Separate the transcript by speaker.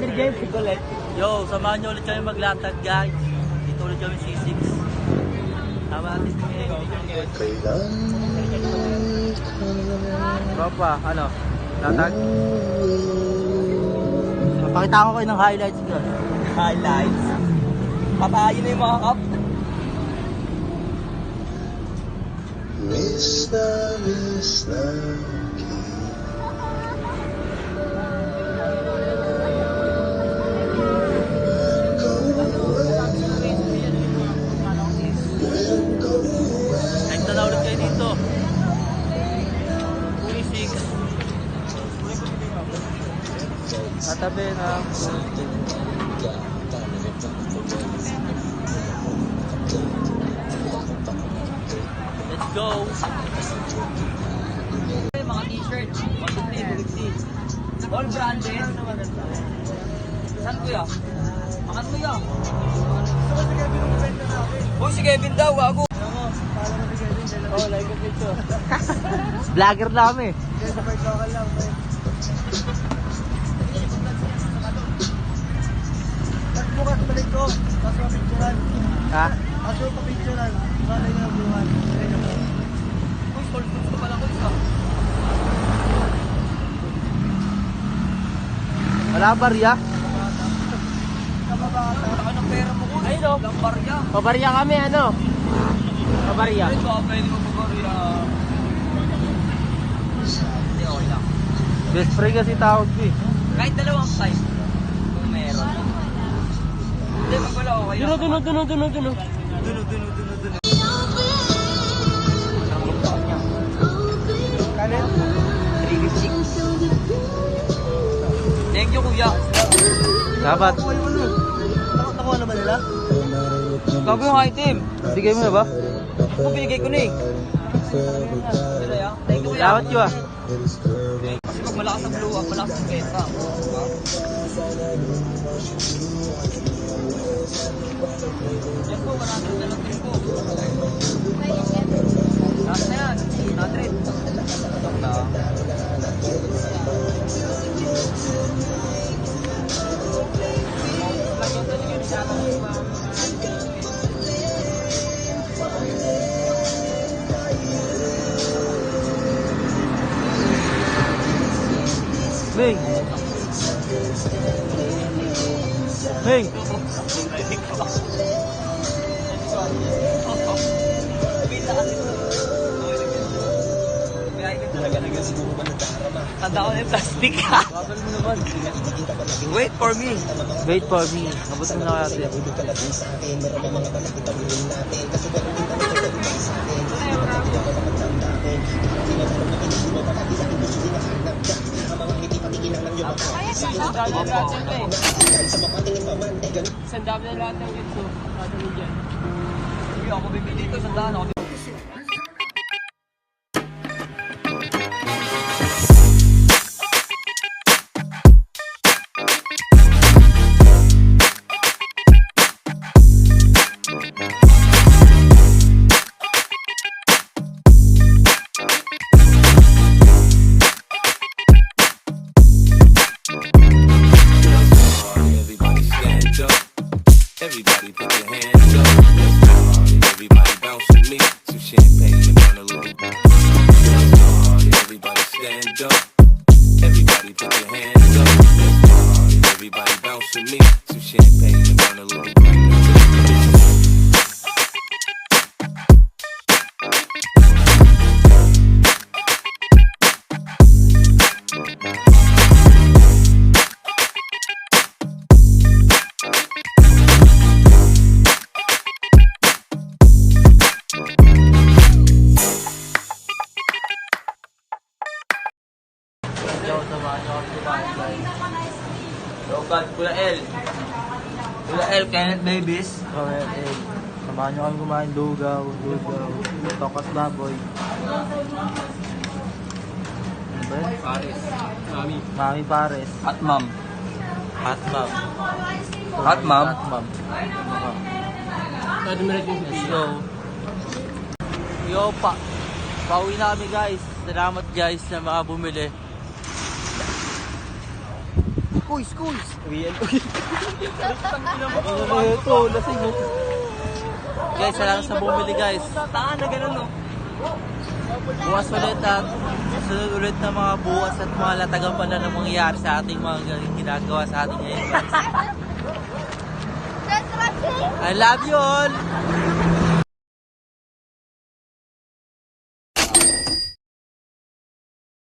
Speaker 1: Sir James, Nicolette.
Speaker 2: Yo, samahan nyo ulit kami maglatag guys. Dito ulit kami C6. Tama natin Papa, ano? Latag? Pakita ko kayo ng highlights ko.
Speaker 1: Highlights. Patayin na yung mga cup.
Speaker 2: Next na ulit kayo dito. C6. Katabi na. Let's go!
Speaker 1: Mga t-shirt. Magpipili. All branded. Saan kuya? Makan mo yan. Uy, si Kevin daw, ako.
Speaker 2: Oh, like a picture. Vlogger na kami.
Speaker 1: Bukas balik ko. Tapos mapicturan.
Speaker 2: Ha?
Speaker 1: Tapos mapicturan. Malay na buwan. Uy, gusto pala ko isa.
Speaker 2: Wala barya?
Speaker 1: Saka ng pera mo ko. Ayun o. Lambarya.
Speaker 2: Pabarya kami ano? Pabarya.
Speaker 1: Ay, baka pwede mo pabarya. Hindi, okay lang.
Speaker 2: Best friend kasi tawag ko eh.
Speaker 1: Kahit dalawang size. Kung meron. Hindi, pag wala okay lang.
Speaker 2: Duno.
Speaker 1: Kanin? 356. Thank you, kuya.
Speaker 2: Dapat.
Speaker 1: Nakuha naman nila? Gago yung item.
Speaker 2: Bigay mo na ba?
Speaker 1: Ako binigay ko na eh. Thank you, kuya.
Speaker 2: Dapat yun ah.
Speaker 1: Kasi pag malakas ang blue, malakas ang benta. Diba? Yan po, 100 na lang din po. Lahat na yan, 100. Ito na.
Speaker 2: Ming! Ming!
Speaker 1: Tanda ko na yung plastic. Wait for me.
Speaker 2: Wait for me. Abutin na natin.
Speaker 1: Sandami na lahat ng ito. Hindi ako bibili dito. Sandaan ako.
Speaker 3: Everybody put your hands up. Everybody bounce with me. Some champagne and run a little. Everybody stand up. Everybody put your hands up. Everybody bounce with me. Some champagne and run a little.
Speaker 1: Kuya L. Kuya L, Kenneth Davis.
Speaker 2: Okay, eh. Samahan nyo kami kumain lugaw, tokas baboy. Ano ba yun?
Speaker 1: Paris.
Speaker 2: Mami Pares.
Speaker 1: Hot mom.
Speaker 2: Hot mom.
Speaker 1: Hot mom?
Speaker 2: Hot mom. Let's go. Yo, pauwi na kami guys. Salamat guys sa mga bumili.
Speaker 1: Kuis.
Speaker 2: Uwian.
Speaker 1: Ito, lasing mo.
Speaker 2: Guys, salamat sa bumili guys.
Speaker 1: Tanga na ganun, no?
Speaker 2: Bukas ulit at susunod ulit na mga bukas at mga latagan pa na mangyayari sa ating mga ginagawa sa ating ngayon guys. I love you all!